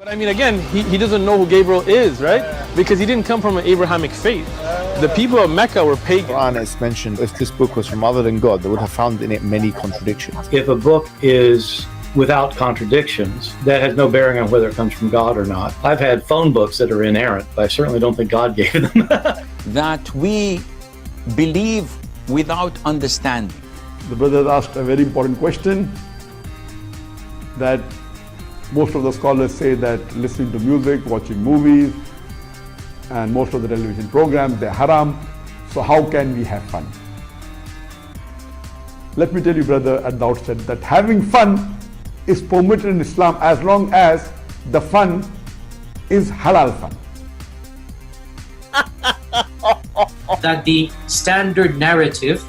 But I mean, again, he doesn't know who Gabriel is, right? Because he didn't come from an Abrahamic faith. The people of Mecca were pagan. Quran is mentioned, if this book was from other than God, they would have found in it many contradictions. If a book is without contradictions, that has no bearing on whether it comes from God or not. I've had phone books that are inerrant, but I certainly don't think God gave them. That we believe without understanding. The brother asked a very important question, that most of the scholars say that listening to music, watching movies, and most of the television programs, they're haram. So how can we have fun? Let me tell you, brother, at the outset, that having fun is permitted in Islam as long as the fun is halal fun. That the standard narrative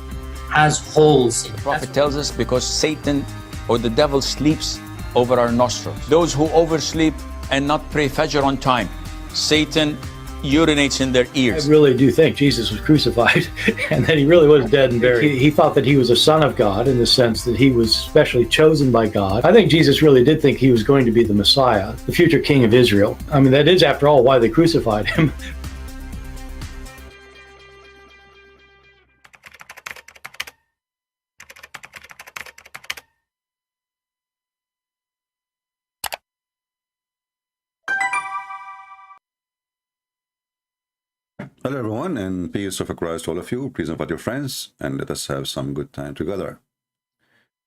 has holes in it. The Prophet tells us because Satan or the devil sleeps over our nostrils. Those who oversleep and not pray Fajr on time, Satan urinates in their ears. I really do think Jesus was crucified and that he really was dead and buried. He thought that he was a son of God in the sense that he was specially chosen by God. I think Jesus really did think he was going to be the Messiah, the future king of Israel. I mean, that is, after all, why they crucified him. Hello everyone, and peace of Christ to all of you. Please invite your friends and let us have some good time together.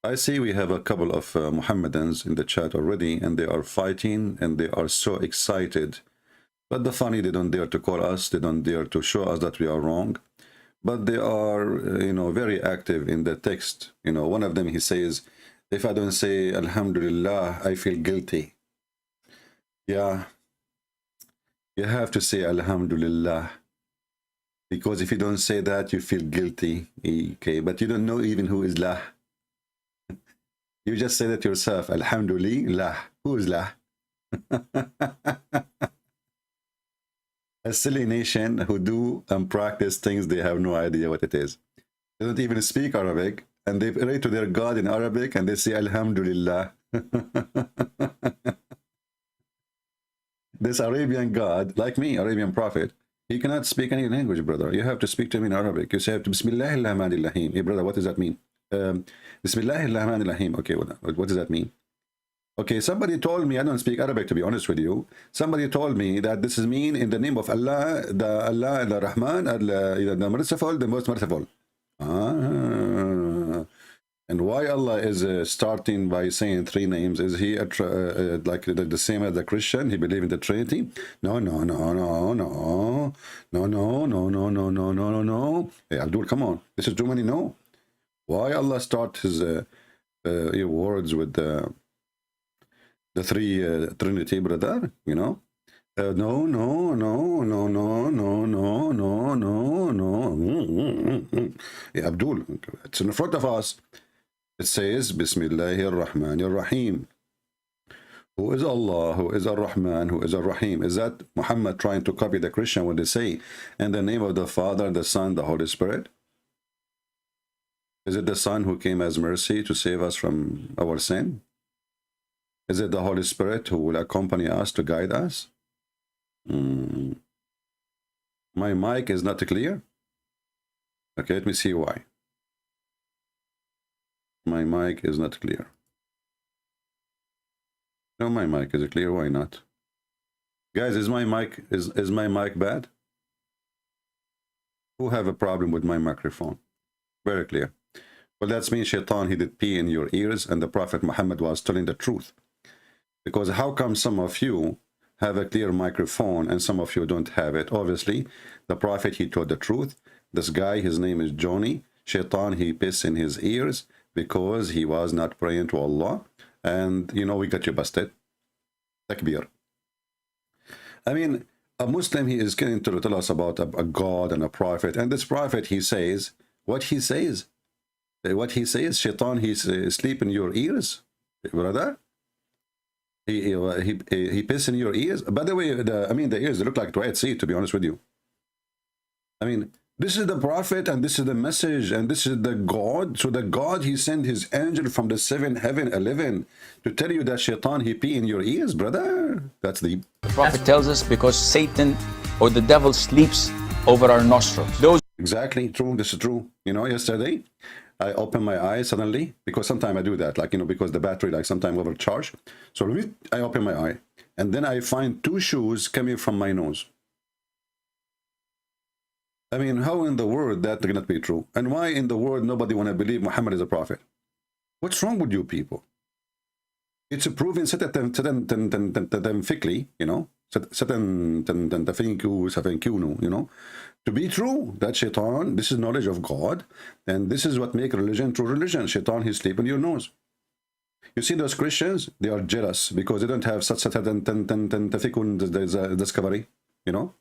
I see we have a couple of Mohammedans in the chat already, and they are fighting and they are so excited. But the funny, they don't dare to call us, they don't dare to show us that we are wrong. But they are, very active in the text. One of them, he says, if I don't say Alhamdulillah, I feel guilty. Yeah, you have to say Alhamdulillah. Because if you don't say that, you feel guilty. Okay, but you don't know even who is lah. You just say that yourself, Alhamdulillah. Who is lah? A silly nation who do and practice things they have no idea what it is. They don't even speak Arabic, and they pray to their God in Arabic, and they say Alhamdulillah. This Arabian God, like me, Arabian prophet, he cannot speak any language, brother. You have to speak to him in Arabic. You say, Bismillahirrahmanirrahim. Hey, brother, what does that mean? Bismillahirrahmanirrahim. Okay, what does that mean? Okay, somebody told me, I don't speak Arabic, to be honest with you. Somebody told me that this is mean in the name of Allah, the Rahman, the merciful, the most merciful. And why Allah is starting by saying three names? Is he like the same as the Christian? He believes in the Trinity? No. Hey, Abdul, come on. This is too many no. Why Allah start his words with the three Trinity, brother? No. Yeah, Abdul, it's in front of us. It says, Bismillahirrahmanirrahim. Who is Allah? Who is Ar-Rahman? Who is Ar-Rahim? Is that Muhammad trying to copy the Christian when they say, in the name of the Father, the Son, the Holy Spirit? Is it the Son who came as mercy to save us from our sin? Is it the Holy Spirit who will accompany us to guide us? My mic is not clear. Okay, let me see why. My mic is not clear. No, my mic is clear. Why not? Guys, is my mic bad? Who have a problem with my microphone? Very clear. Well, that means Shaitan, he did pee in your ears, and the Prophet Muhammad was telling the truth. Because how come some of you have a clear microphone and some of you don't have it? Obviously, the Prophet, he told the truth. This guy, his name is Johnny. Shaitan, he pissed in his ears because he was not praying to Allah. And, we got you busted. Takbir. I mean, a Muslim, he is going to tell us about a God and a prophet. And this prophet, he says, what he says? What he says, Shaitan, he's asleep in your ears, brother. He piss in your ears. By the way, the ears, they look like Dwight Seed, to be honest with you. I mean, This is the prophet, and this is the message, and this is the God. So the God, he sent his angel from the 7th heaven, 11, to tell you that shaitan, he pee in your ears, brother. That's the Prophet tells us because Satan or the devil sleeps over our nostrils. Those exactly true. This is true. You know, yesterday I opened my eyes suddenly, because sometimes I do that, like, you know, because the battery, like, sometimes overcharged. So I open my eye, and then I find 2 shoes coming from my nose. I mean, how in the world that cannot be true? And why in the world nobody want to believe Muhammad is a prophet? What's wrong with you people? It's proven scientifically, you know, you know, to be true that shaitan, this is knowledge of God, and this is what make religion true religion. Shaitan, he sleep in your nose. You see those Christians, they are jealous because they don't have such discovery, you know.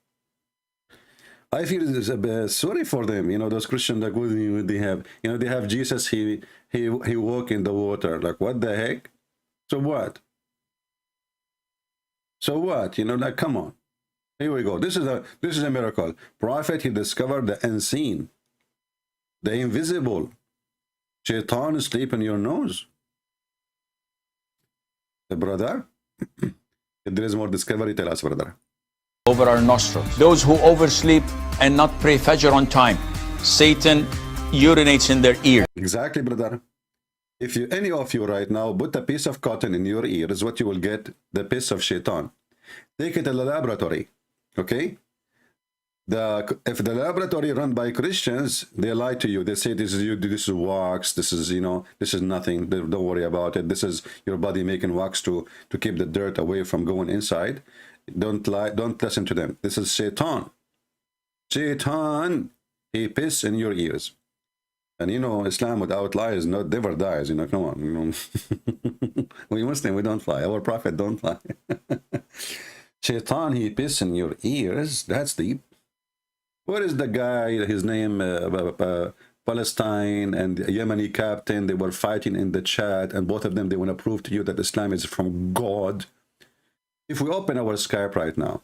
I feel sorry for them, you know, those Christians, like, what they have, you know, they have Jesus, he walk in the water, like, what the heck? So what? So what? You know, like, come on. Here we go. This is a miracle. Prophet, he discovered the unseen, the invisible. Shaitan is sleep in your nose. The brother, if there is more discovery, tell us, brother. over our nostrils. Those who oversleep and not pray Fajr on time, Satan urinates in their ear. Exactly, brother. If any of you right now put a piece of cotton in your ear, is what you will get, the piss of shaitan. Take it to the laboratory, okay? If the laboratory run by Christians, they lie to you. They say this is wax, this is, you know, this is nothing, don't worry about it. This is your body making wax to keep the dirt away from going inside. Don't lie, don't listen to them. This is Satan. Satan, he piss in your ears. And you know, Islam without lies never dies, you know, come on, you know. We Muslim, we don't lie. Our prophet don't lie. Shaitan, he piss in your ears. That's deep. Where is the guy, his name, Palestine and Yemeni captain, they were fighting in the chat, and both of them, they want to prove to you that Islam is from God. If we open our Skype right now,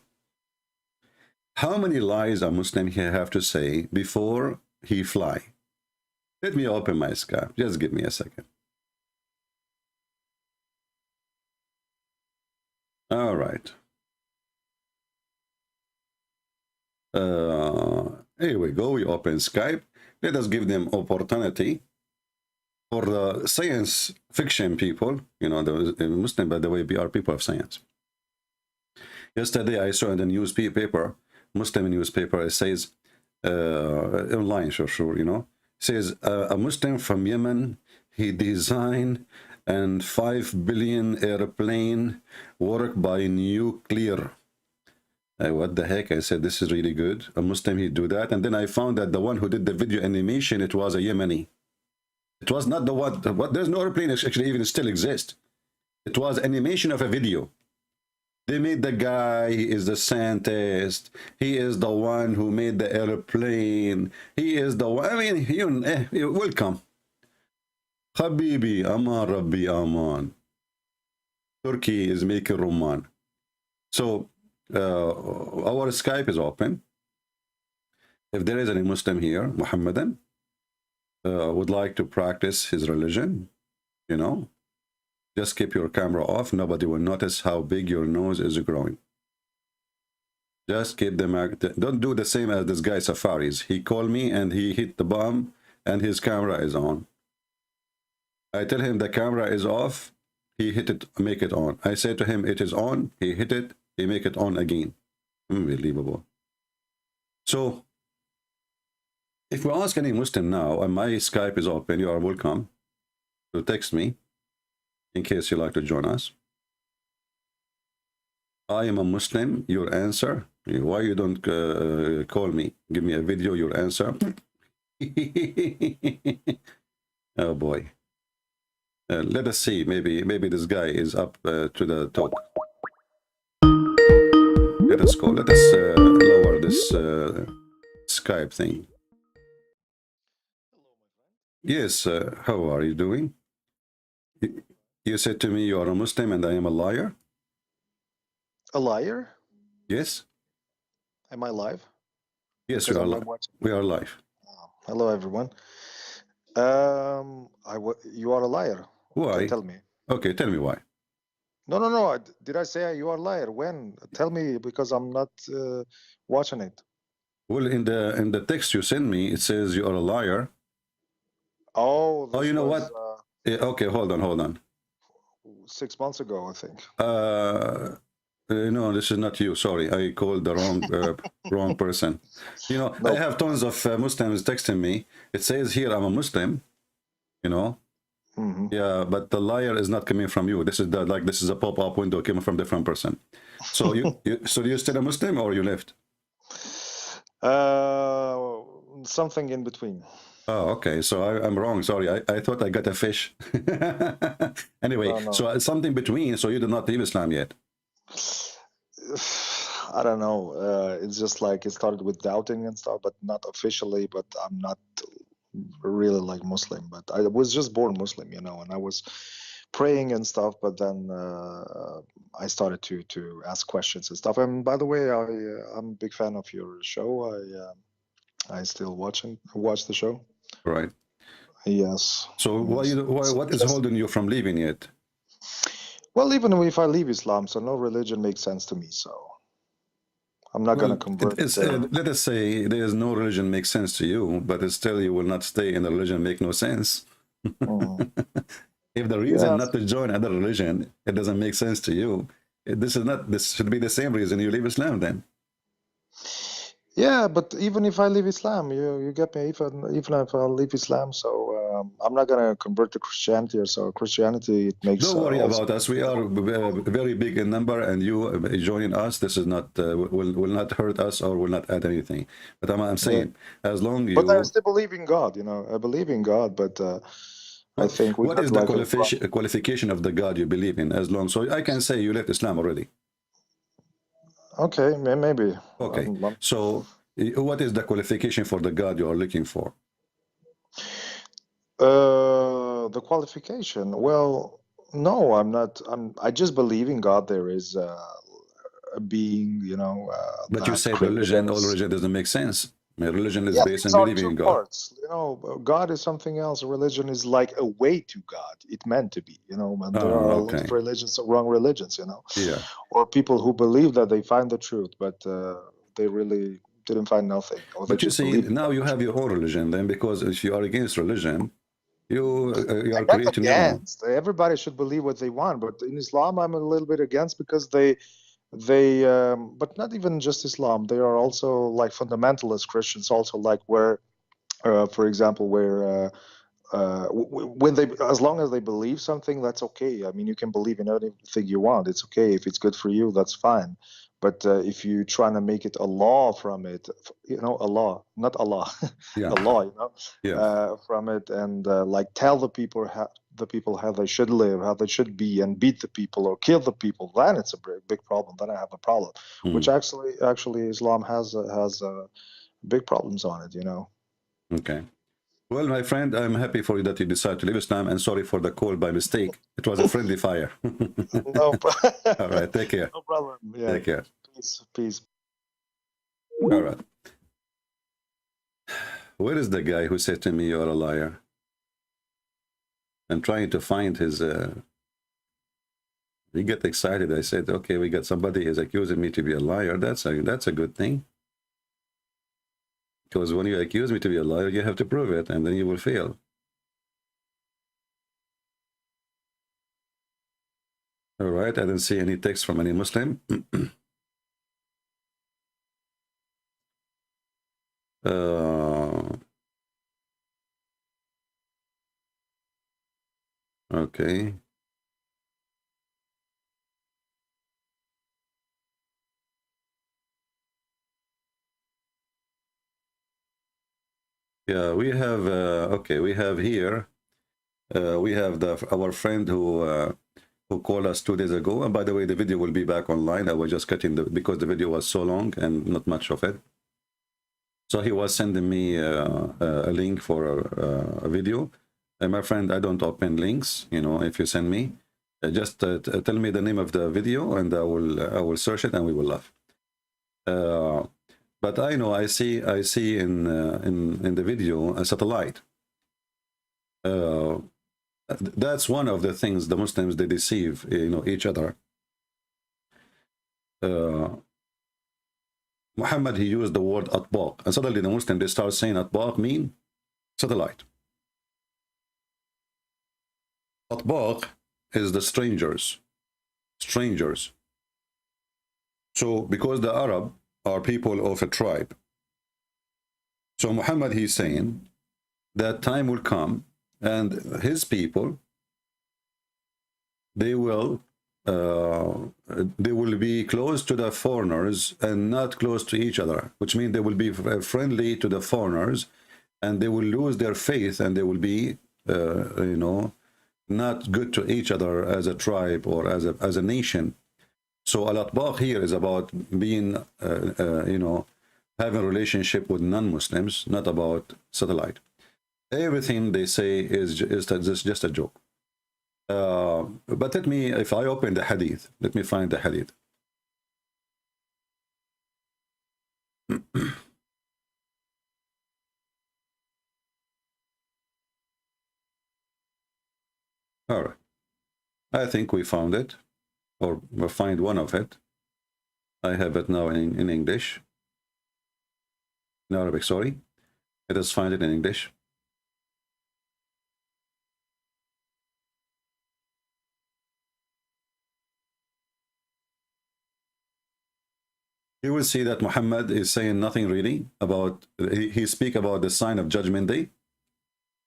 how many lies a Muslim here have to say before he fly? Let me open my Skype. Just give me a second. All right. Here we go. We open Skype. Let us give them opportunity for the science fiction people. You know, the Muslim, by the way, we are people of science. Yesterday, I saw in the newspaper, Muslim newspaper, it says, online, sure, you know, says a Muslim from Yemen, he designed and 5 billion airplane work by nuclear. What the heck? I said, this is really good. A Muslim, he do that. And then I found that the one who did the video animation, it was a Yemeni. It was not the what there's no airplane actually even still exists. It was animation of a video. They made the guy, he is the scientist. He is the one who made the airplane. He is the one, I mean, you welcome. Habibi, Aman Rabbi Aman. Turkey is making Roman. So, our Skype is open. If there is any Muslim here, Muhammadan, would like to practice his religion, you know, just keep your camera off. Nobody will notice how big your nose is growing. Just keep them, don't do the same as this guy Safaris. He called me and he hit the bomb and his camera is on. I tell him the camera is off. He hit it, make it on. I say to him, it is on. He hit it, he make it on again. Unbelievable. So, if we ask any Muslim now, and my Skype is open, you are welcome to text me in case you like to join us. I am a Muslim, your answer. Why you don't call me? Give me a video, your answer. Oh boy. Let us see, maybe this guy is up to the talk. Let us go, let us lower this Skype thing. Yes, how are you doing? You said to me you are a Muslim and I am a liar? A liar? Yes. Am I live? Yes, we Because are I'm live. not watching. We are live. Hello, everyone. You are a liar. Why? Tell me. Okay, tell me why. No. Did I say you are a liar? When? Tell me, because I'm not watching it. Well, in the text you send me, it says you are a liar. Oh, Oh, this you know was what? Yeah, okay, hold on. 6 months ago, I think. No, this is not you. Sorry, I called the wrong person. You know, No. I have tons of Muslims texting me. It says here I'm a Muslim. You know, Mhm. yeah, but the liar is not coming from you. This is this is a pop-up window coming from different person. So so you still a Muslim or you left? Something in between. Oh, okay. So I'm wrong. Sorry. I thought I got a fish. Anyway, No. so something between. So you did not leave Islam yet. I don't know. It's just like it started with doubting and stuff, but not officially. But I'm not really like Muslim. But I was just born Muslim, you know, and I was praying and stuff. But then I started to ask questions and stuff. And by the way, I'm a big fan of your show. I still watch the show. Right. Yes. So what is holding you from leaving yet? Well, even if I leave Islam, so no religion makes sense to me. So I'm not going to convert. Let us say there is no religion makes sense to you, but still you will not stay in the religion make no sense. If the reason not to join other religion, it doesn't make sense to you. This should be the same reason you leave Islam then. Yeah, but even if I leave Islam, you get me. Even if I leave Islam, so I'm not gonna convert to Christianity or so. Christianity, it makes. Don't worry about us. We are very big in number, and you joining us, this is not will not hurt us or will not add anything. But I'm saying, as long you. But I still believe in God. You know, I believe in God, but I think what is the qualification of the God you believe in? As long, so I can say you left Islam already. Okay, maybe. Okay, so what is the qualification for the God you are looking for? The qualification. Well, no, I'm not. I just believe in God. There is a being, you know. But you say religion. All religion doesn't make sense. Religion is based on believing in God. Parts. You know, God is something else. Religion is like a way to God. It meant to be. You know, and there are a lot of religions, wrong religions. You know. Yeah. Or people who believe that they find the truth, but they really didn't find nothing. But you see, now you have your own religion. Then, because if you are against religion, you are creating your own. Everybody should believe what they want, but in Islam, I'm a little bit against because they but not even just Islam. They are also like fundamentalist Christians, also like where, for example, where when they, as long as they believe something, that's okay. I mean, you can believe in anything you want. It's okay if it's good for you. That's fine. But if you're trying to make it a law from it, you know, a law, not Allah, yeah. a law, you know, yeah. From it, and like tell the people how they should live, how they should be, and beat the people or kill the people, then it's a big problem. Then I have a problem, which actually Islam has big problems on it, you know. Okay. Well, my friend, I'm happy for you that you decided to leave Islam, and sorry for the call by mistake. It was a friendly fire. No problem. All right, take care. No problem. Yeah. Take care. Peace. All right. Where is the guy who said to me, "You're a liar"? I'm trying to find his. He got excited. I said, "Okay, we got somebody who's accusing me to be a liar. That's a good thing." Because when you accuse me to be a liar, you have to prove it, and then you will fail. All right, I didn't see any text from any Muslim. Okay. Yeah, we have okay, we have here we have our friend who called us 2 days ago. And by the way, the video will be back online. I was just cutting because the video was so long and not much of it. So he was sending me a link for a video. And my friend, I don't open links, you know, if you send me. Just tell me the name of the video and I will search it and we will laugh. But I know I see in the video a satellite. That's one of the things the Muslims, they deceive, you know, each other. Muhammad, he used the word atbaq, and suddenly the Muslims, they start saying atbaq mean satellite. Atbaq is the strangers. So because the Arab are people of a tribe, so Muhammad, he's saying that time will come and his people, they will be close to the foreigners and not close to each other, which means they will be friendly to the foreigners, and they will lose their faith, and they will be you know, not good to each other as a tribe or as a nation. So al-atbaq here is about being you know, having a relationship with non-Muslims, not about satellite. Everything they say is just a joke. But let me, if I open the hadith, let me find the hadith. All right. I think we found it, or we'll find one of it. I have it now in English. In Arabic, sorry. Let us find it in English. You will see that Muhammad is saying nothing really about, he speak about the sign of Judgment Day,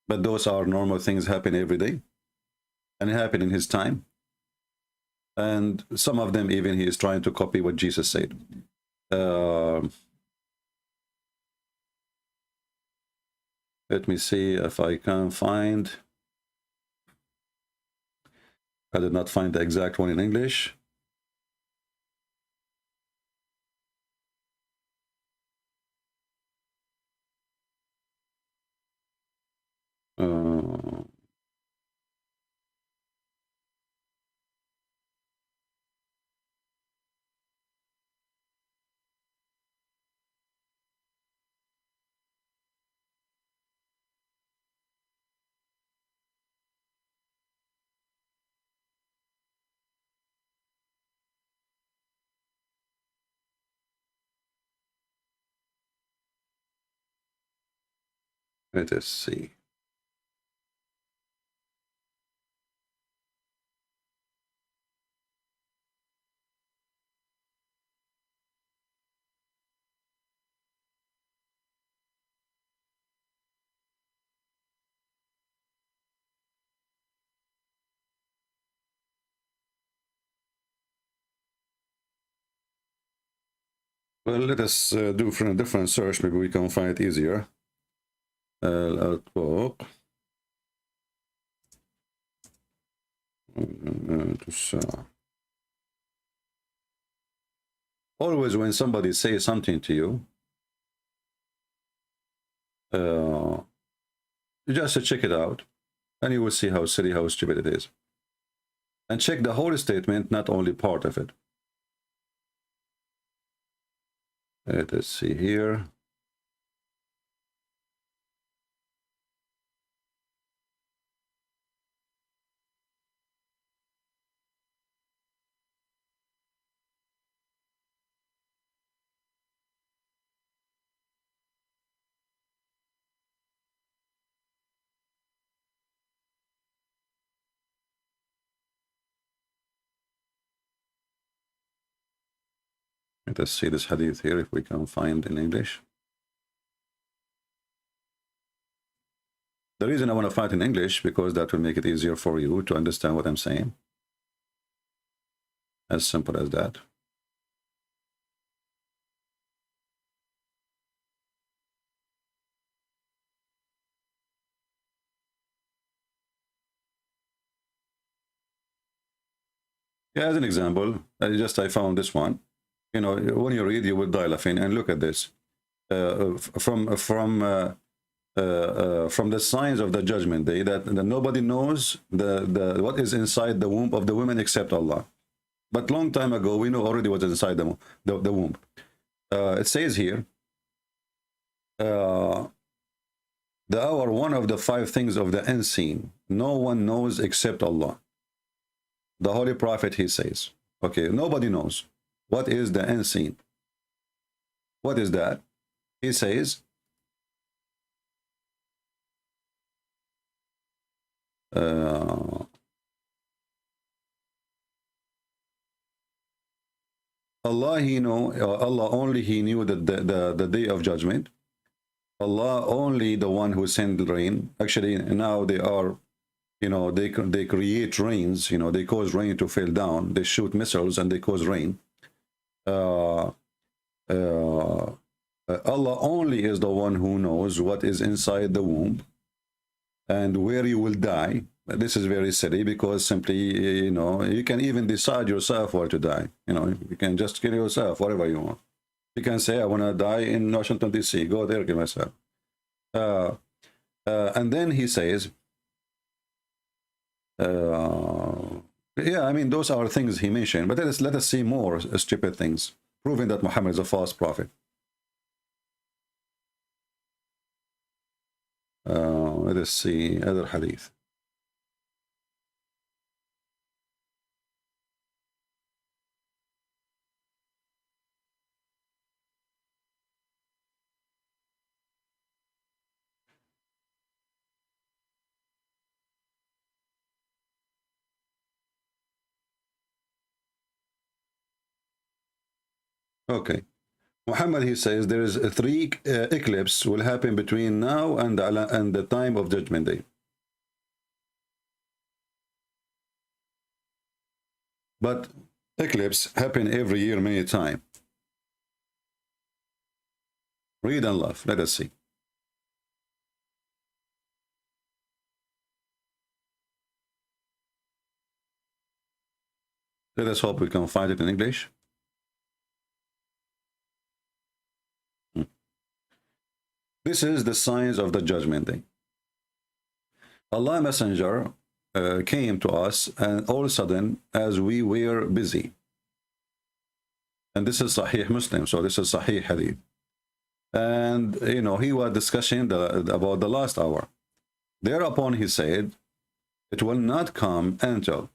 but those are normal things happen every day, and happen in his time. And some of them even he is trying to copy what Jesus said. Let me see if I can find. I did not find the exact one in English. Let us see. Well, let us do from a different search. Maybe we can find it easier. Always when somebody says something to you, just check it out, and you will see how silly, how stupid it is. And check the whole statement, not only part of it. Let us see here. Let us see this hadith here, if we can find in English. The reason I want to find in English, because that will make it easier for you to understand what I'm saying. As simple as that. Yeah, as an example, I found this one. You know, when you read, you will die laughing. And look at this. From the signs of the judgment day, that nobody knows what is inside the womb of the women except Allah. But long time ago, we know already what's inside the womb. It says here, the hour, one of the 5 things of the unseen, no one knows except Allah. The Holy Prophet, he says, okay, nobody knows. What is the unseen? What is that? He says, Allah, he know, Allah only he knew that the day of judgment. Allah only the one who sent rain. Actually, now they are, you know, they create rains, you know, they cause rain to fall down. They shoot missiles and they cause rain. Allah only is the one who knows what is inside the womb and where you will die. This is very silly because simply, you know, you can even decide yourself where to die. You know, you can just kill yourself, whatever you want. You can say, I want to die in Washington, D.C. Go there, kill myself. And then he says, yeah, I mean, those are things he mentioned, but let us see more stupid things, proving that Muhammad is a false prophet. Let us see other hadith. Okay. Muhammad, he says there is 3 eclipses will happen between now and the time of Judgment Day. But eclipse happen every year many times. Read and laugh. Let us see. Let us hope we can find it in English. This is the signs of the Judgment Day. Allah Messenger came to us, and all of a sudden, as we were busy, and this is Sahih Muslim, so this is Sahih Hadith, and you know, he was discussing about the last hour. Thereupon he said, it will not come until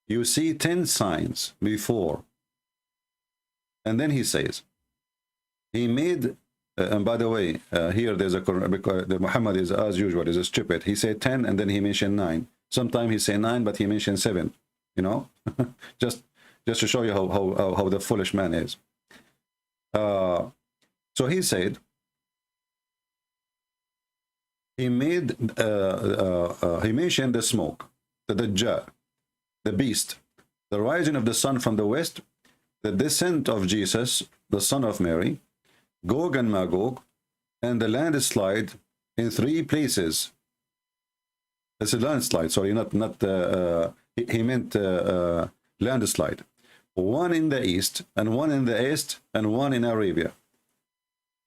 you see 10 signs before. And then he says, he made and by the way, here there's a because the Muhammad is, as usual, is stupid. He said 10 and then he mentioned 9. Sometimes he say 9, but he mentioned 7. You know, just to show you how the foolish man is. So he said, he made he mentioned the smoke, the Dajjal, the beast, the rising of the sun from the west, the descent of Jesus, the son of Mary, Gog and Magog, and the landslide in 3 places. It's a landslide, sorry, not he meant landslide. One in the east, and one in the east, and one in Arabia.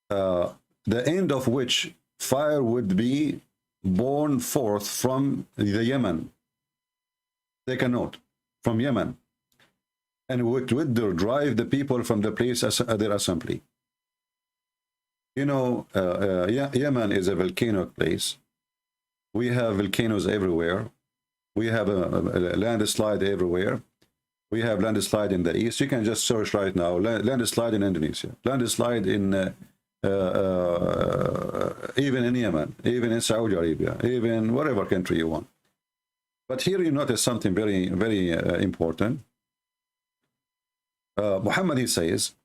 The end of which fire would be born forth from the Yemen. Take a note, from Yemen, and would drive the people from the place as their assembly. You know, Yemen is a volcanic place. We have volcanoes everywhere. We have a landslide everywhere. We have landslide in the east. You can just search right now, landslide in Indonesia, landslide in even in Yemen, even in Saudi Arabia, even whatever country you want. But here you notice something very, very important. Muhammad, he says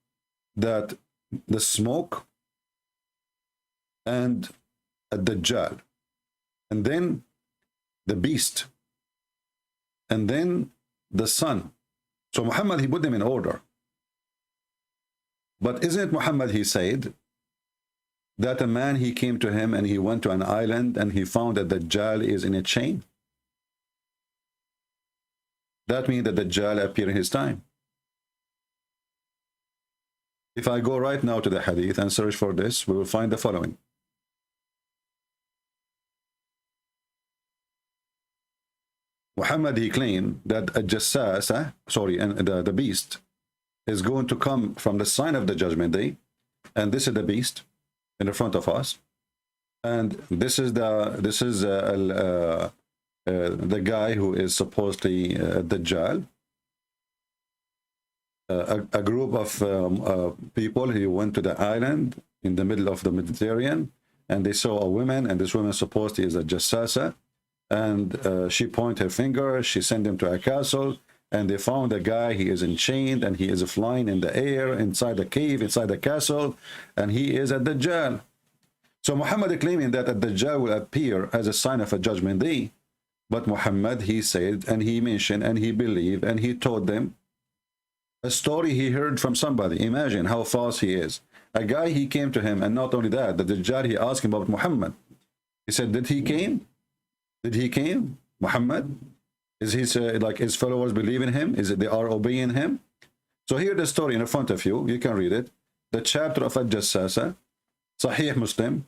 that the smoke and a Dajjal, and then the beast, and then the sun. So Muhammad, he put them in order. But isn't it Muhammad, he said that a man, he came to him and he went to an island and he found that Dajjal is in a chain? That means that Dajjal appeared in his time. If I go right now to the hadith and search for this, we will find the following. Muhammad, he claimed that a jassas, and the beast is going to come from the sign of the Judgment Day, and this is the beast, in the front of us, and this is the guy who is supposedly Dajjal. A group of people who went to the island in the middle of the Mediterranean, and they saw a woman, and this woman supposedly is a jassasa, and she pointed her finger. She sent them to a castle, and they found a guy. He is enchained, and he is flying in the air inside the cave, inside the castle, and he is a Dajjal. So Muhammad claiming that a Dajjal will appear as a sign of a judgment day. But Muhammad, he said, and he mentioned, and he believed, and he told them a story he heard from somebody. Imagine how false he is. A guy, he came to him, and not only that, the Dajjal, he asked him about Muhammad. He said, did he came? Did he came? Muhammad? Is he like his followers believe in him? Is it they are obeying him? So here the story in front of you. You can read it. The chapter of Al-Jassasa, Sahih Muslim.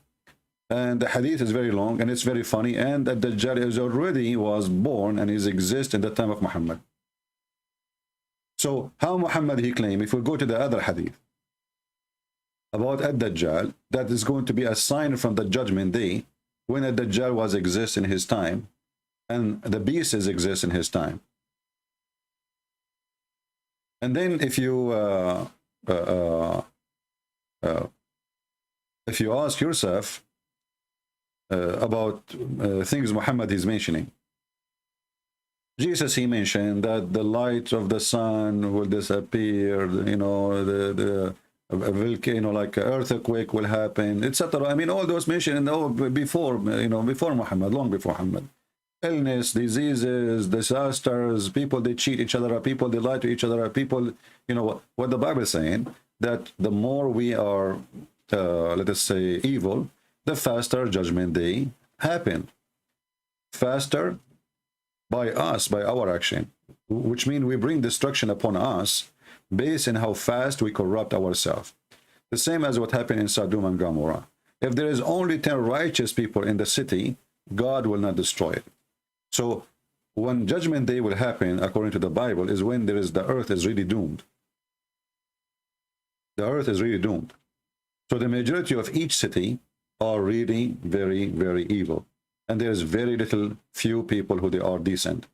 And the hadith is very long, and it's very funny. And the Dajjal is already was born and is exist in the time of Muhammad. So how Muhammad he claimed, if we go to the other hadith about Ad-Dajjal, that is going to be a sign from the judgment day when Ad-Dajjal was exist in his time, and the beast is exist in his time. And then if you ask yourself about things Muhammad is mentioning, Jesus, he mentioned that the light of the sun will disappear, you know, the volcano, like earthquake will happen, etc. I mean, all those mentioned before, you know, before Muhammad, long before Muhammad. Illness, diseases, disasters, people they cheat each other, people they lie to each other, people, you know, what the Bible is saying, that the more we are, let us say, evil, the faster judgment day happen. Faster by us, by our action, which means we bring destruction upon us based on how fast we corrupt ourselves. The same as what happened in Sodom and Gomorrah. If there is only 10 righteous people in the city, God will not destroy it. So when judgment day will happen, according to the Bible, is when the earth is really doomed. The earth is really doomed. So the majority of each city are really very, very evil. And there's very few people who they are decent,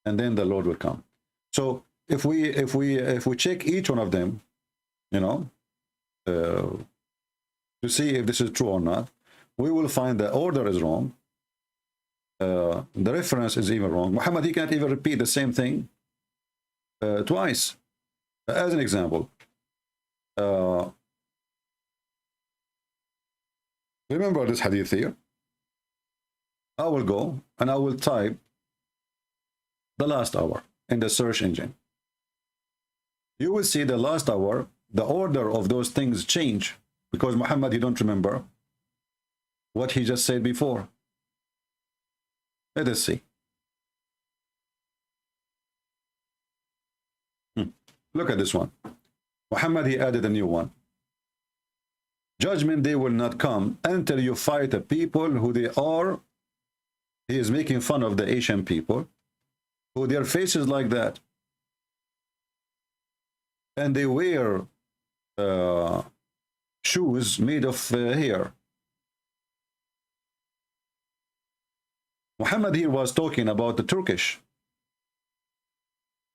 and then the Lord will come. So if we check each one of them, you know, to see if this is true or not, we will find the order is wrong. The reference is even wrong. Muhammad, he can't even repeat the same thing twice. As an example, remember this hadith here. I will go and I will type the last hour in the search engine. You will see the last hour, the order of those things change, because Muhammad, he don't remember what he just said before. Let us see. Look at this one. Muhammad, he added a new one. Judgment day will not come until you fight a people who they are. He is making fun of the Asian people, who their faces like that, and they wear shoes made of hair. Muhammad here was talking about the Turkish.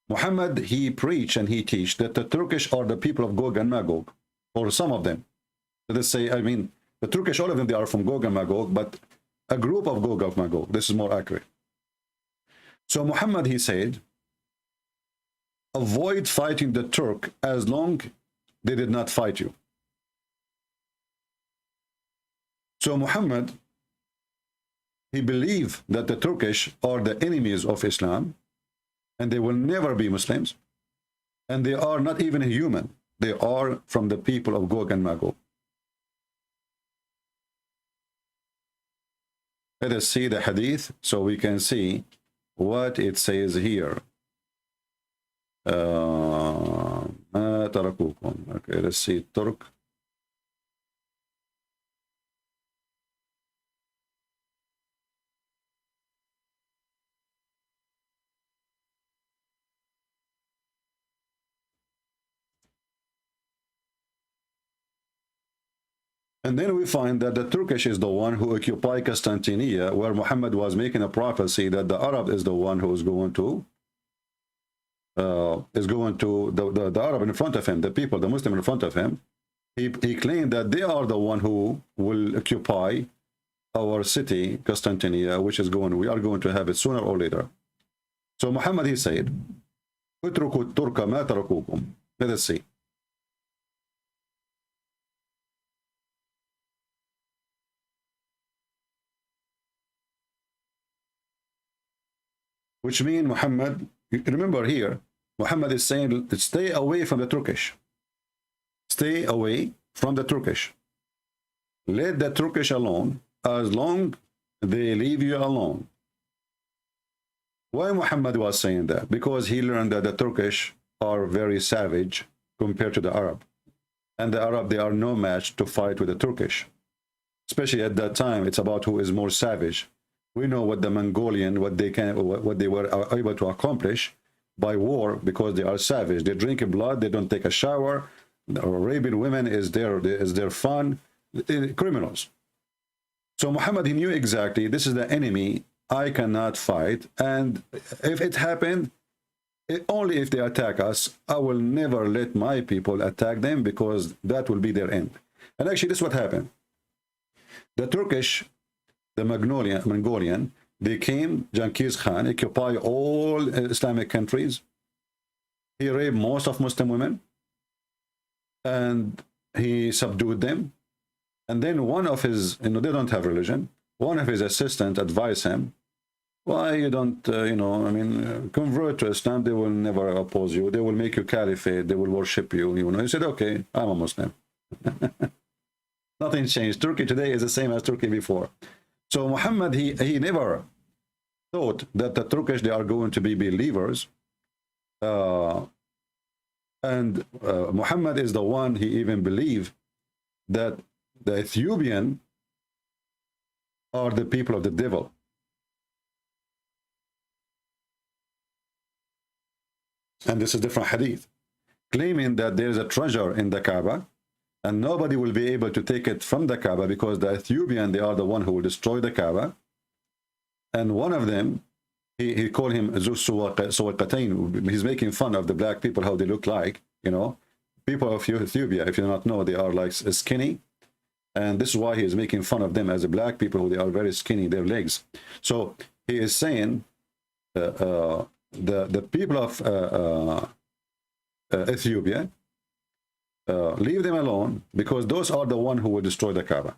Muhammad, he preached and he teach that the Turkish are the people of Gog and Magog, or some of them. Let's say, I mean, the Turkish, all of them, they are from Gog and Magog, but a group of Gog and Magog. This is more accurate. So Muhammad, he said, avoid fighting the Turk as long they did not fight you. So Muhammad, he believed that the Turkish are the enemies of Islam, and they will never be Muslims, and they are not even human. They are from the people of Gog and Magog. Let us see the hadith so we can see what it says here. Okay, let's see Turk. And then we find that the Turkish is the one who occupied Constantinople, where Muhammad was making a prophecy that the Arab is the one who is going to the Arab in front of him, the people, the Muslim in front of him. He claimed that they are the one who will occupy our city, Constantinople, which is we are going to have it sooner or later. So Muhammad, he said, "Utruku Turka ma tarakukum." Let us see. Which means Muhammad, remember here, Muhammad is saying, stay away from the Turkish. Stay away from the Turkish. Let the Turkish alone, as long they leave you alone. Why Muhammad was saying that? Because he learned that the Turkish are very savage compared to the Arab. And the Arab, they are no match to fight with the Turkish. Especially at that time, it's about who is more savage. We know what the Mongolian, what they were able to accomplish by war, because they are savage. They drink blood, they don't take a shower. The Arabian women is their fun. Criminals. So Muhammad, he knew exactly, this is the enemy I cannot fight, and if it happened, only if they attack us, I will never let my people attack them, because that will be their end. And actually, this is what happened. The Turkish, the Mongolian, they came, Genghis Khan, occupy all Islamic countries. He raped most of Muslim women, and he subdued them. And then one of his, they don't have religion, one of his assistants advised him, why you don't, convert to Islam, they will never oppose you, they will make you caliphate, they will worship you, He said, okay, I'm a Muslim. Nothing changed. Turkey today is the same as Turkey before. So Muhammad, he never thought that the Turkish, they are going to be believers. Muhammad is the one, he even believed that the Ethiopian are the people of the devil. And this is different hadith, claiming that there is a treasure in the Kaaba, and nobody will be able to take it from the Kaaba, because the Ethiopian, they are the one who will destroy the Kaaba. And one of them, he called him Zusuwaqatain. He's making fun of the black people, how they look like, People of Ethiopia, if you do not know, they are like skinny. And this is why he is making fun of them as a black people, who they are very skinny, their legs. So he is saying the people of Ethiopia, leave them alone, because those are the one who will destroy the Kaaba.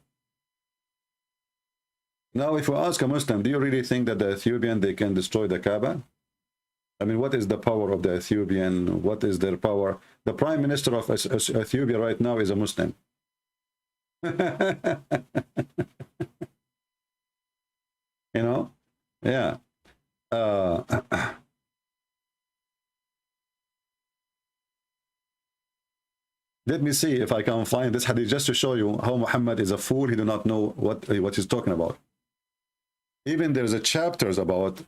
Now, if we ask a Muslim, do you really think that the Ethiopian, they can destroy the Kaaba? I mean, what is the power of the Ethiopian? What is their power? The prime minister of Ethiopia right now is a Muslim. Yeah. Let me see if I can find this hadith, just to show you how Muhammad is a fool. He do not know what he's talking about. Even there's a chapters about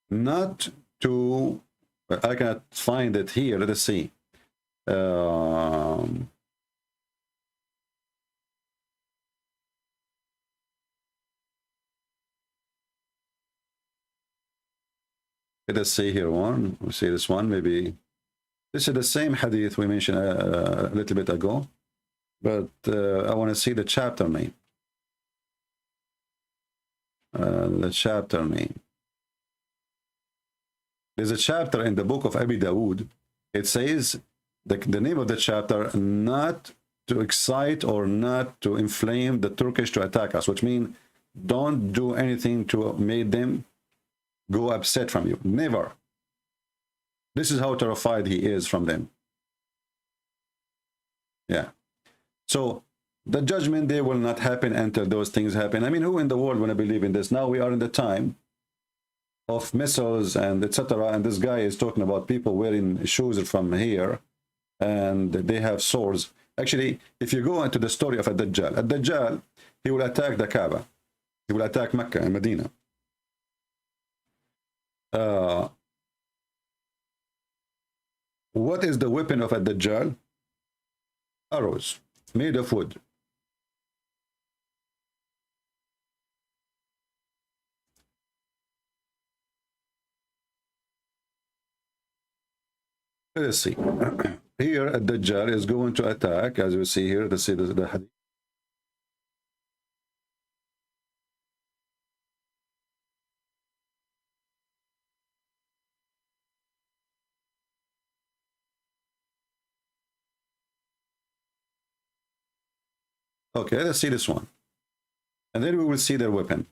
not to, I cannot find it here. Let us see. Let us see here one. We'll see this one. Maybe this is the same hadith we mentioned a little bit ago, but I want to see the chapter name. The chapter name. There's a chapter in the book of Abi Dawood. It says the name of the chapter, not to excite or not to inflame the Turkish to attack us, which means don't do anything to make them go upset from you. Never. This is how terrified he is from them. Yeah. So the judgment day will not happen until those things happen. I mean, who in the world want to believe in this? Now we are in the time of missiles and etc. And this guy is talking about people wearing shoes from here, and they have swords. Actually, if you go into the story of Ad-Dajjal, he will attack the Kaaba. He will attack Mecca and Medina. What is the weapon of Ad-Dajjal? Arrows made of wood. Let's see. Here, Dajjal is going to attack, as you see here. Let's see the hadith. Okay, let's see this one. And then we will see their weapon.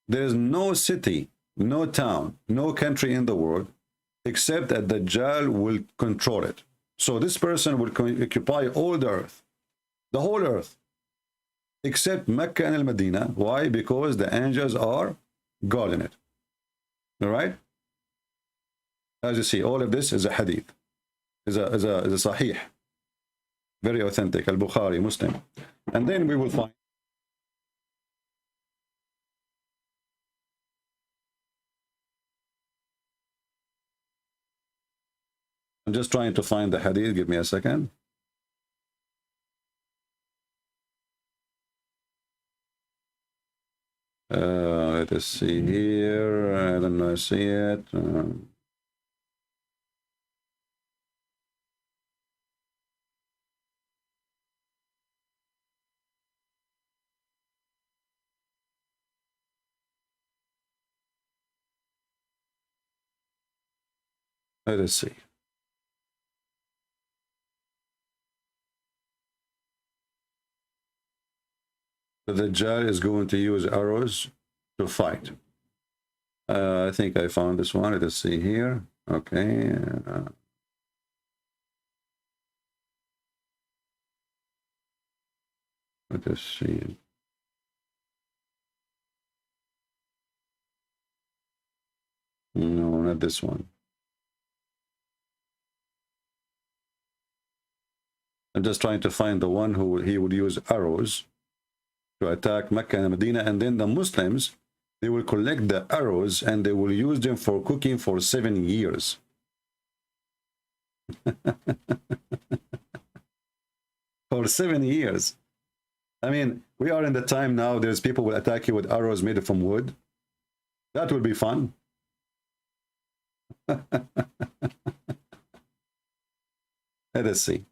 There is no city, no town, no country in the world, except that Dajjal will control it. So this person will occupy all the earth, the whole earth, except Mecca and Al-Medina. Why? Because the angels are guarding it. All right? As you see, all of this is a hadith, is a sahih. Very authentic, Al-Bukhari, Muslim. And then we will find I'm just trying to find the hadith. Give me a second. Let us see here. I don't know, I see it. Let us see. The Dajjal is going to use arrows to fight. I think I found this one. Let us see here. Okay. Let us see. No, not this one. I'm just trying to find the one who he would use arrows to attack Mecca and Medina, and then the Muslims, they will collect the arrows and they will use them for cooking for 7 years. For 7 years. I mean, we are in the time now, there's people will attack you with arrows made from wood. That would be fun. Let us see.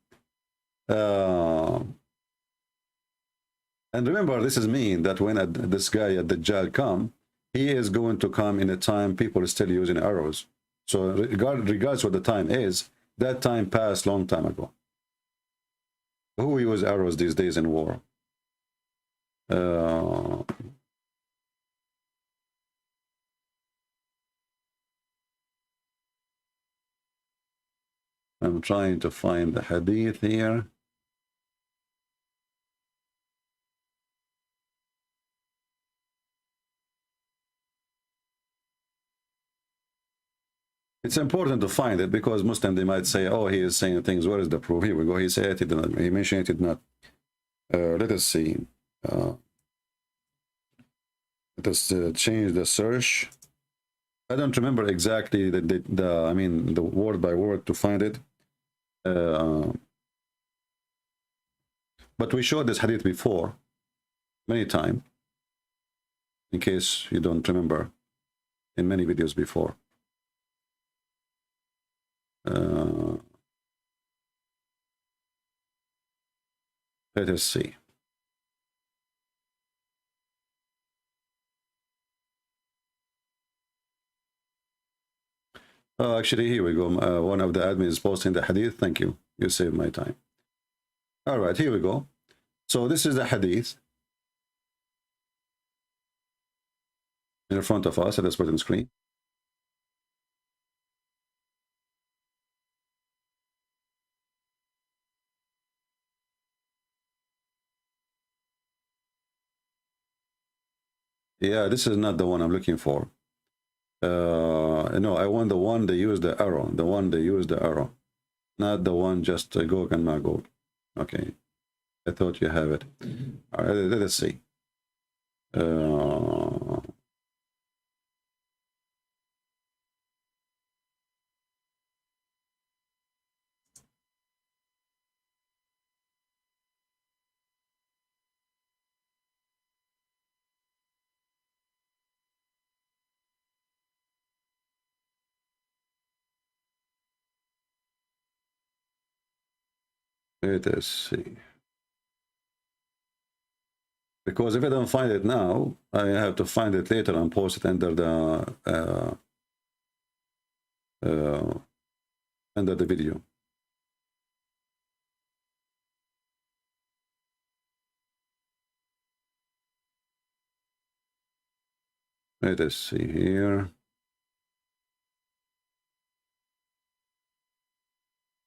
And remember, this is mean that when this guy at Dajjal come, he is going to come in a time people are still using arrows. So regardless what the time is, that time passed long time ago. Who use arrows these days in war? I'm trying to find the hadith here. It's important to find it because Muslim, they might say, oh, he is saying things. Where is the proof? Here we go. He said it did not. He mentioned it did not. Let us see. Let us change the search. I don't remember exactly I mean, the word by word to find it. But we showed this hadith before, many times, in case you don't remember, in many videos before. Let us see. Actually, here we go. One of the admins is posting the hadith. Thank you. You saved my time. All right, here we go. So this is the hadith in front of us. Let's put it on screen. Yeah, this is not the one I'm looking for. No, I want the one they use the arrow. The one they use the arrow. Not the one just Gog and Magog. Okay. I thought you have it. All right, let us see. Let us see. Because if I don't find it now, I have to find it later and post it under the video. Let us see here.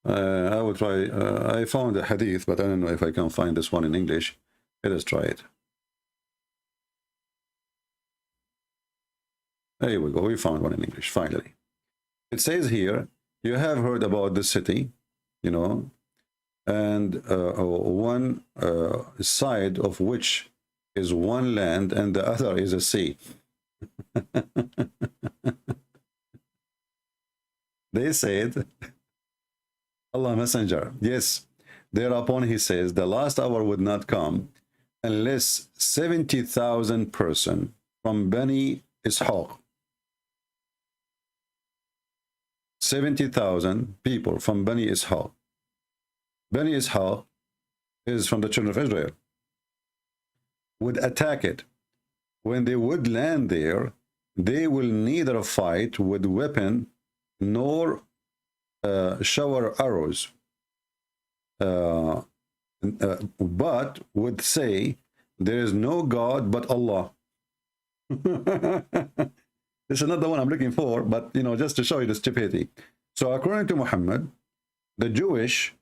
I will try. I found a hadith, but I don't know if I can find this one in English. Let us try it. There we go. We found one in English, finally. It says here, you have heard about this city, you know, and one side of which is one land and the other is a sea. They said, Allah Messenger, yes, thereupon he says, the last hour would not come unless 70,000 persons from Bani Ishaq, 70,000 people from Bani Ishaq. Bani Ishaq is from the children of Israel, would attack it. When they would land there, they will neither fight with weapon nor shower arrows, but would say, there is no God but Allah. This is not the one I'm looking for, but you know, just to show you the stupidity. So according to Muhammad, the Jewish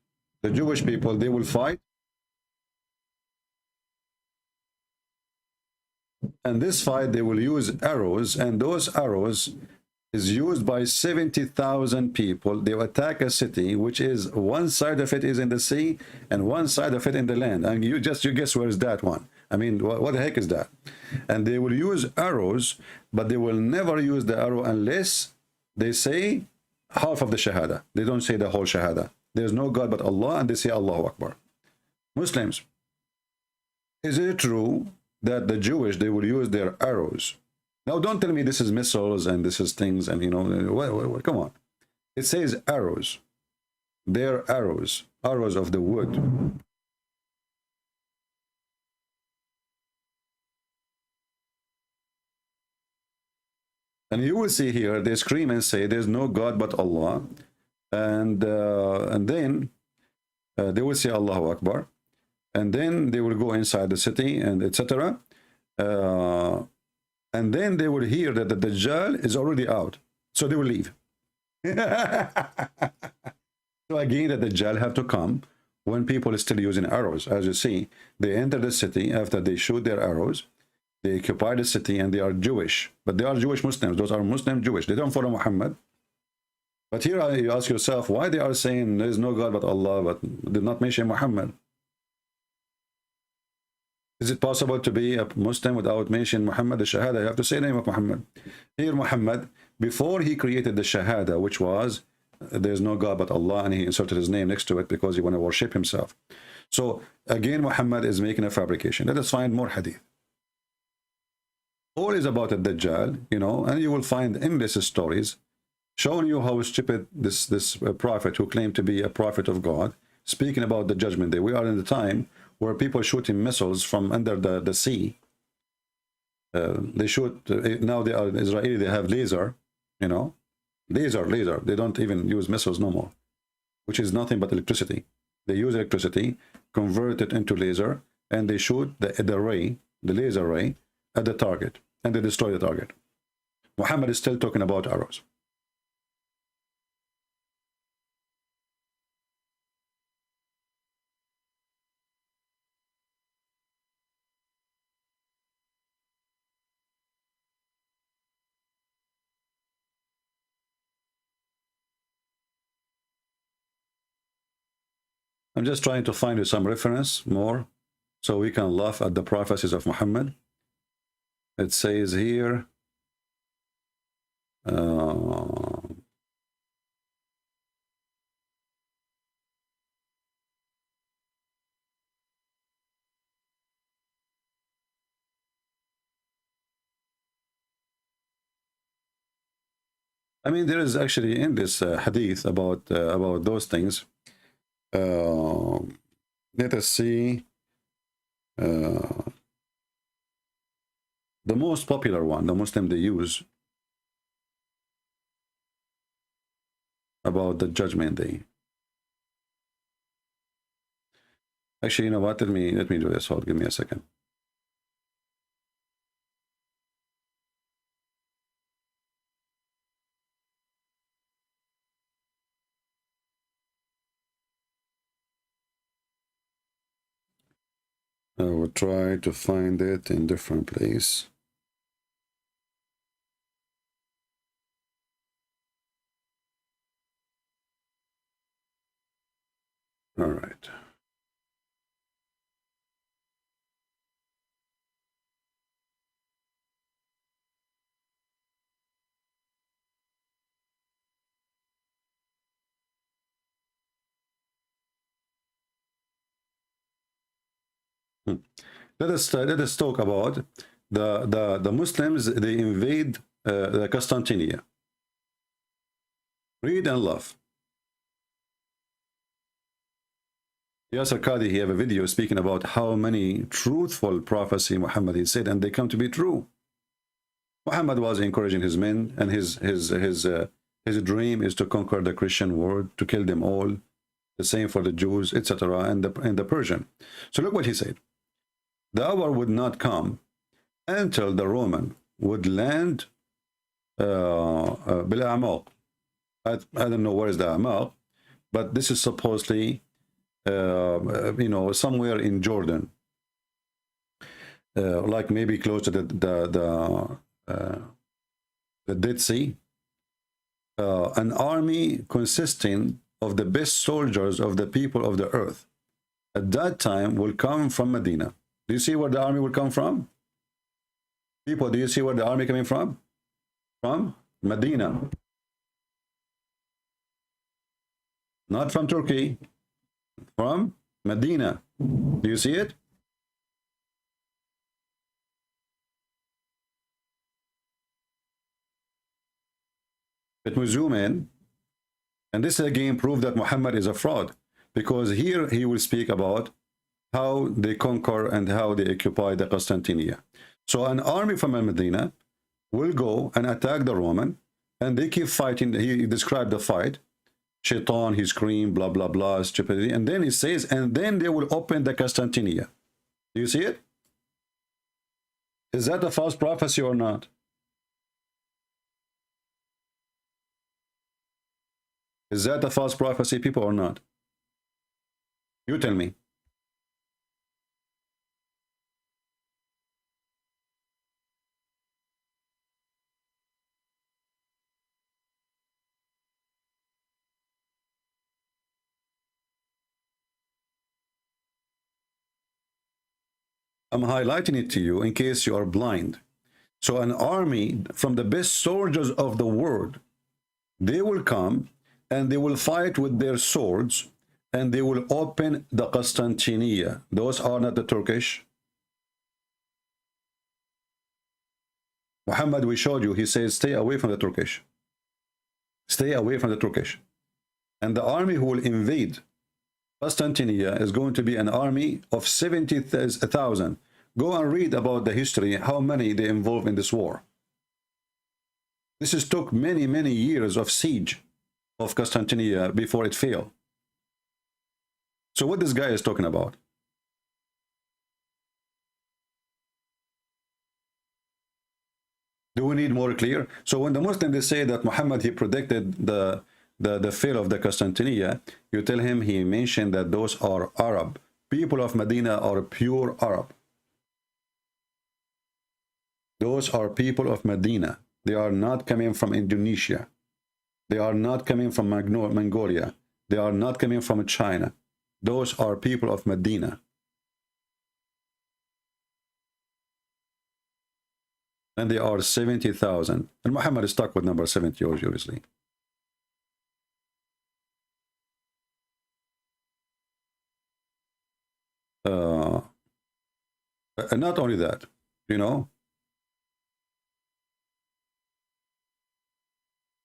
people, they will fight, and this fight they will use arrows, and those arrows is used by 70,000 people. They will attack a city which is one side of it is in the sea and one side of it in the land, and you guess where is that one. I mean, what the heck is that? And they will use arrows, but they will never use the arrow unless they say half of the shahada. They don't say the whole shahada. There's no God but Allah, and they say Allahu Akbar. Muslims, is it true that the Jewish, they will use their arrows? Now don't tell me this is missiles and this is things and you know, come on. It says arrows. They're arrows of the wood. And you will see here, they scream and say, there's no God but Allah. And then they will say Allahu Akbar. And then they will go inside the city and etc. And then they will hear that the Dajjal is already out. So they will leave. So again, the Dajjal have to come when people are still using arrows. As you see, they enter the city after they shoot their arrows. They occupy the city and they are Jewish, but they are Jewish Muslims. Those are Muslim Jewish. They don't follow Muhammad. But here you ask yourself why they are saying there is no God but Allah, but did not mention Muhammad. Is it possible to be a Muslim without mentioning Muhammad, the Shahada? You have to say the name of Muhammad. Here Muhammad, before he created the Shahada, which was there is no God but Allah, and he inserted his name next to it because he want to worship himself. So again, Muhammad is making a fabrication. Let us find more hadith. All is about a Dajjal, you know, and you will find endless stories showing you how stupid this prophet who claimed to be a prophet of God, speaking about the judgment day. We are in the time where people are shooting missiles from under the sea. They shoot, now they are Israeli, they have laser, you know, laser. They don't even use missiles no more, which is nothing but electricity. They use electricity, convert it into laser, and they shoot the ray, the laser ray, at the target. And they destroy the target. Muhammad is still talking about arrows. I'm just trying to find you some reference more so we can laugh at the prophecies of Muhammad. It says here, I mean, there is actually in this hadith about those things. Let us see. The most popular one, the Muslim they use about the judgment day. Actually, you know what? Let me do this. Hold, give me a second. I will try to find it in different place. All right. Let us talk about the Muslims. They invade the Constantinia. Read and love. Yasser Qadi, he have a video speaking about how many truthful prophecy Muhammad he said, and they come to be true. Muhammad was encouraging his men, and his dream is to conquer the Christian world, to kill them all. The same for the Jews, etc., and the Persian. So look what he said. The hour would not come until the Roman would land bil-A'maq. I don't know where is the A'maq, but this is supposedly you know, somewhere in Jordan, like maybe close to the Dead Sea. An army consisting of the best soldiers of the people of the earth at that time will come from Medina. Do you see where the army will come from? People, do you see where the army coming from? From Medina. Not from Turkey. From Medina. Do you see it? Let me zoom in. And this again proves that Muhammad is a fraud, because here he will speak about how they conquer and how they occupy the Constantinia. So an army from Medina will go and attack the Roman, and they keep fighting. He described the fight. Shaitan, he screamed, blah, blah, blah, stupidity. And then he says, and then they will open the Constantinia. Do you see it? Is that a false prophecy or not? Is that a false prophecy, people, or not? You tell me. I'm highlighting it to you in case you are blind. So an army from the best soldiers of the world, they will come and they will fight with their swords, and they will open the Constantinia. Those are not the Turkish. Muhammad, we showed you, he says, stay away from the Turkish. Stay away from the Turkish. And the army who will invade Constantinia is going to be an army of 70,000. Go and read about the history, how many they involved in this war. This took many, many years of siege of Constantinia before it fell. So what this guy is talking about? Do we need more clear? So when the Muslims, they say that Muhammad, he predicted the fall of the Constantinia, you tell him he mentioned that those are Arab. People of Medina are pure Arab. Those are people of Medina. They are not coming from Indonesia. They are not coming from Mongolia. They are not coming from China. Those are people of Medina. And they are 70,000. And Muhammad is stuck with number 70, obviously. And not only that, you know,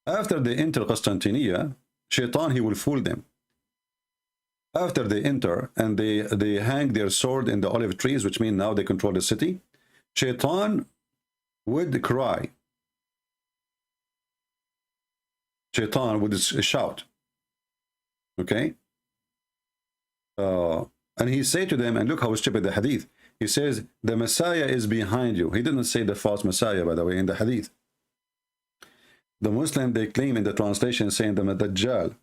after they enter Constantinia, Shaitan, he will fool them. After they enter and they hang their sword in the olive trees, which means now they control the city, Shaitan would cry. Shaitan would shout. Okay? And he said to them, and look how stupid the hadith. He says, the Messiah is behind you. He didn't say the false Messiah, by the way, in the hadith. The Muslim, they claim in the translation saying the Dajjal.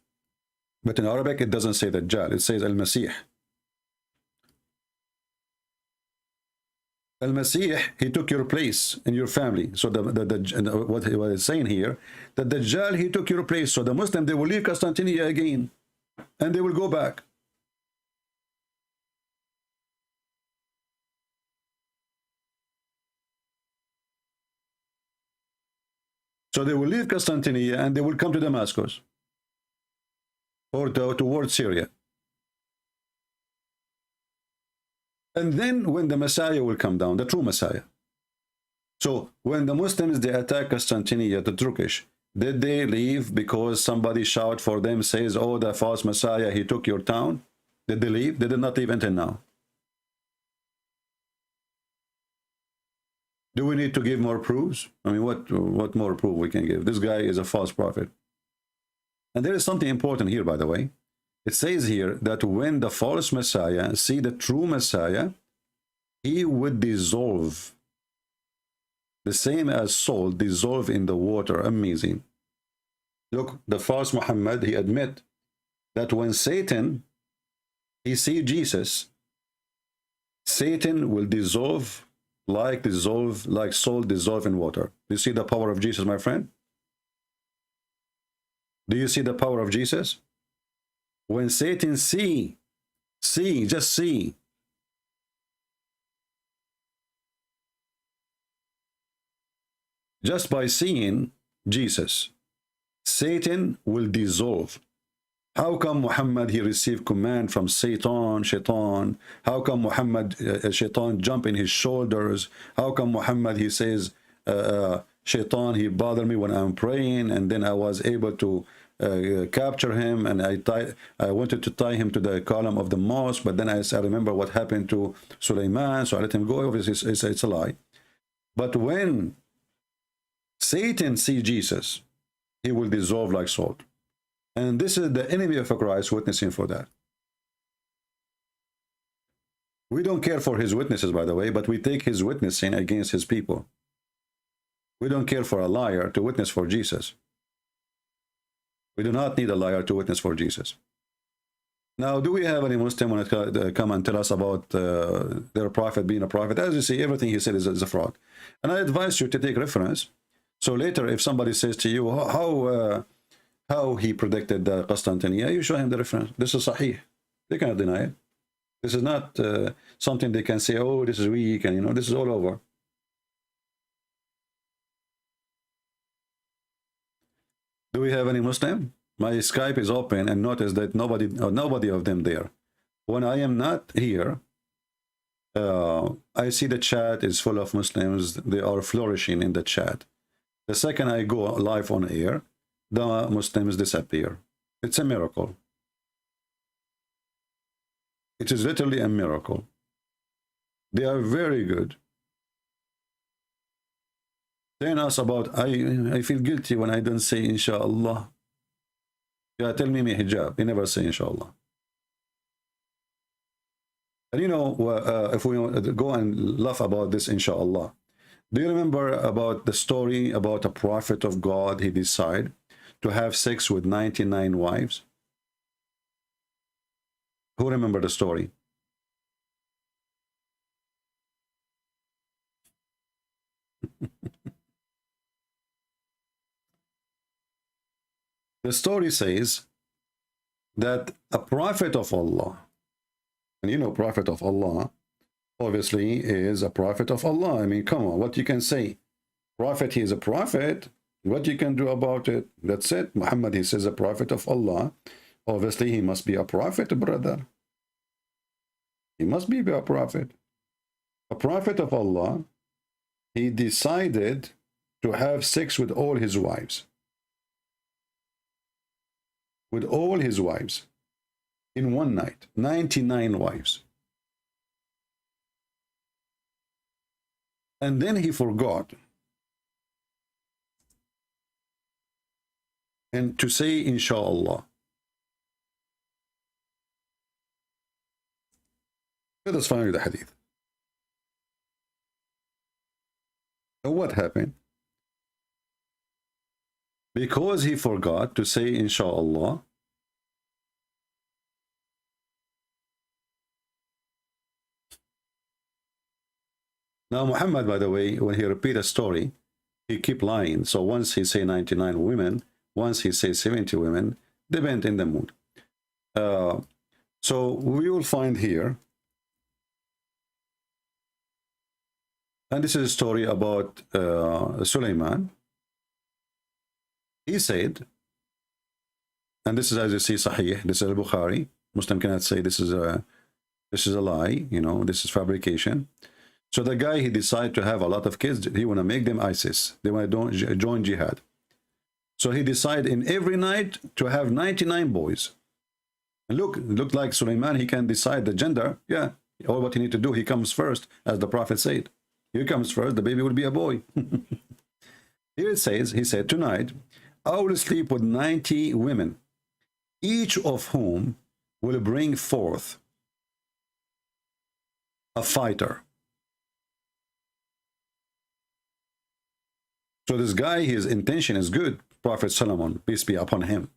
But in Arabic, it doesn't say Dajjal. It says Al-Masih. Al-Masih, he took your place in your family. So what it's saying here, that Dajjal, he took your place. So the Muslim, they will leave Constantinople again. And they will go back. So they will leave Constantinople and they will come to Damascus or towards Syria. And then when the Messiah will come down, the true Messiah. So when the Muslims, they attack Constantinople, the Turkish, did they leave because somebody shout for them, says, oh, the false Messiah, he took your town? Did they leave? They did not leave until now. Do we need to give more proofs? I mean, what more proof we can give? This guy is a false prophet. And there is something important here, by the way. It says here that when the false Messiah see the true Messiah, he would dissolve. The same as salt dissolve in the water. Amazing. Look, the false Muhammad, he admit that when Satan, he see Jesus, Satan will dissolve like salt dissolve in water. Do you see the power of Jesus, my friend? Do you see the power of Jesus? When Satan just see. Just by seeing Jesus, Satan will dissolve. How come Muhammad, he received command from Shaitan? How come Muhammad, Shaitan jump in his shoulders? How come Muhammad, he says, Shaitan, he bothered me when I'm praying, and then I was able to capture him, and I wanted to tie him to the column of the mosque, but then I remember what happened to Sulaiman, so I let him go. Obviously, it's a lie. But when Satan sees Jesus, he will dissolve like salt. And this is the enemy of Christ witnessing for that. We don't care for his witnesses, by the way, but we take his witnessing against his people. We don't care for a liar to witness for Jesus. We do not need a liar to witness for Jesus. Now, do we have any Muslim when it come and tell us about their prophet being a prophet? As you see, everything he said is a fraud. And I advise you to take reference. So later, if somebody says to you, how he predicted Constantinople, you show him the reference. This is sahih. They cannot deny it. This is not something they can say, oh, this is weak, and this is all over. Do we have any Muslim? My Skype is open, and notice that nobody of them there. When I am not here, I see the chat is full of Muslims. They are flourishing in the chat. The second I go live on air, the Muslims disappear. It's a miracle. It is literally a miracle. They are very good. Telling us about, I feel guilty when I don't say inshallah. Yeah, tell me hijab. They never say inshallah. And if we go and laugh about this inshallah, do you remember about the story about a prophet of God? He decided to have sex with 99 wives. Who remember the story? The story says that a prophet of Allah, and prophet of Allah obviously is a prophet of Allah. I mean, come on, what you can say? Prophet, he is a prophet. What you can do about it? That's it. Muhammad, he says a prophet of Allah. Obviously, he must be a prophet, brother. He must be a prophet. A prophet of Allah, he decided to have sex with all his wives. With all his wives. in one night, 99 wives. And then he forgot and to say inshallah. Let us find the hadith. So what happened? Because he forgot to say inshallah, now Muhammad, by the way, when he repeat a story, he keep lying. So once he say 99 women, once he say 70 women, depend in the mood. So we will find here, and this is a story about Sulaiman. He said, and this is, as you see, Sahih, this is Al-Bukhari. Muslim cannot say this is a lie, you know, this is fabrication. So the guy, he decided to have a lot of kids. He want to make them ISIS. They want to join jihad. So he decided in every night to have 99 boys. And look, it looked like Sulaiman, he can decide the gender. Yeah, all what he need to do, he comes first, as the prophet said. He comes first, the baby will be a boy. Here it says, he said, tonight, I will sleep with 90 women, each of whom will bring forth a fighter. So this guy, his intention is good, Prophet Solomon, peace be upon him,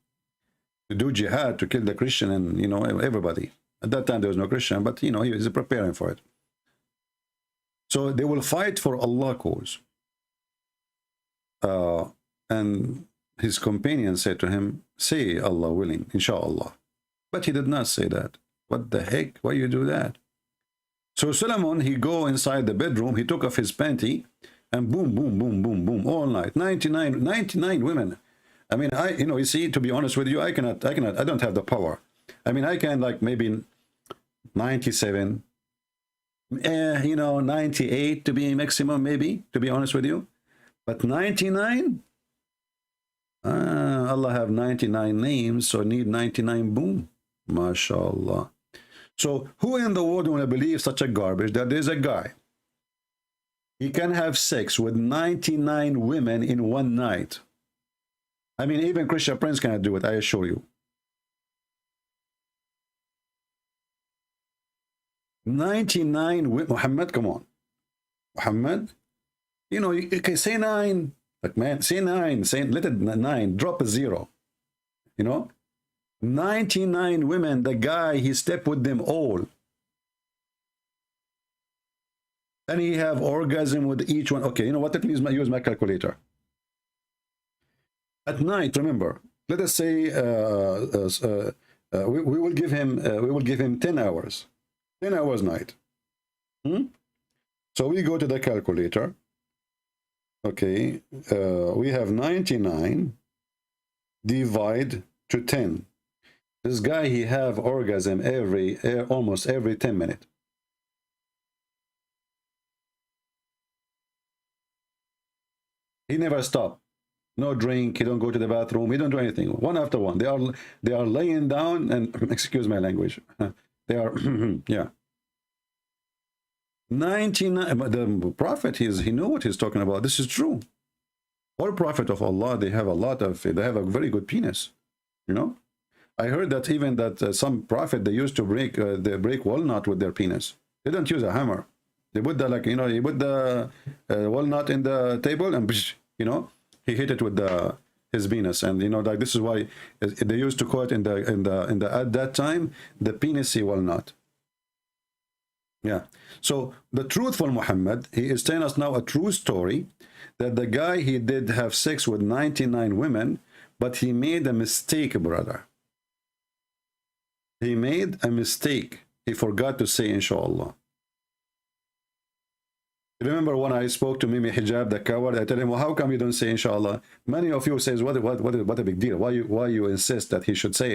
to do jihad, to kill the Christian and, you know, everybody. At that time, there was no Christian, but, you know, he was preparing for it. So they will fight for Allah's cause. And his companion said to him, say Allah willing, inshallah. But he did not say that. What the heck? Why you do that? So Solomon, he go inside the bedroom, he took off his panty, and boom, boom, boom, boom, boom, all night. 99 women. I mean, you know, you see, to be honest with you, I don't have the power. I mean, I can like maybe 97, you know, 98 to be maximum, maybe, to be honest with you. But 99? Allah have 99 names, so need 99 boom. MashaAllah. So who in the world want to believe such a garbage that there's a guy, he can have sex with 99 women in one night? I mean, even Christian Prince cannot do it, I assure you. 99 women. Muhammad, come on. Muhammad, you know, you can say 9. Like, man, say 9. Say, let it 9. Drop a 0. You know? 99 women, the guy, he slept with them all. And he have orgasm with each one. Okay, you know what? Let me use my calculator. At night, remember, let us say we will give him 10 hours. 10 hours night. So we go to the calculator. Okay, we have 99 divide to 10. This guy, he have orgasm almost every 10 minutes. He never stop. No drink. He don't go to the bathroom. He don't do anything. One after one. They are laying down and excuse my language. They are yeah. 99. But the prophet, he know what he's talking about. This is true. All prophet of Allah, they have a very good penis. You know, I heard that even that some prophet, they used to break walnut with their penis. They don't use a hammer. They put the, like, you know, he put the walnut in the table and, you know, he hit it with his penis. And, you know, like, this is why they used to call it in the at that time the penisy walnut. Yeah. So the truthful Muhammad, he is telling us now a true story that the guy, he did have sex with 99 women, but he made a mistake, brother. He made a mistake. He forgot to say inshallah. Remember when I spoke to Mimi Hijab, the coward, I tell him, well, how come you don't say inshallah? Many of you says, what a big deal. Why you insist that he should say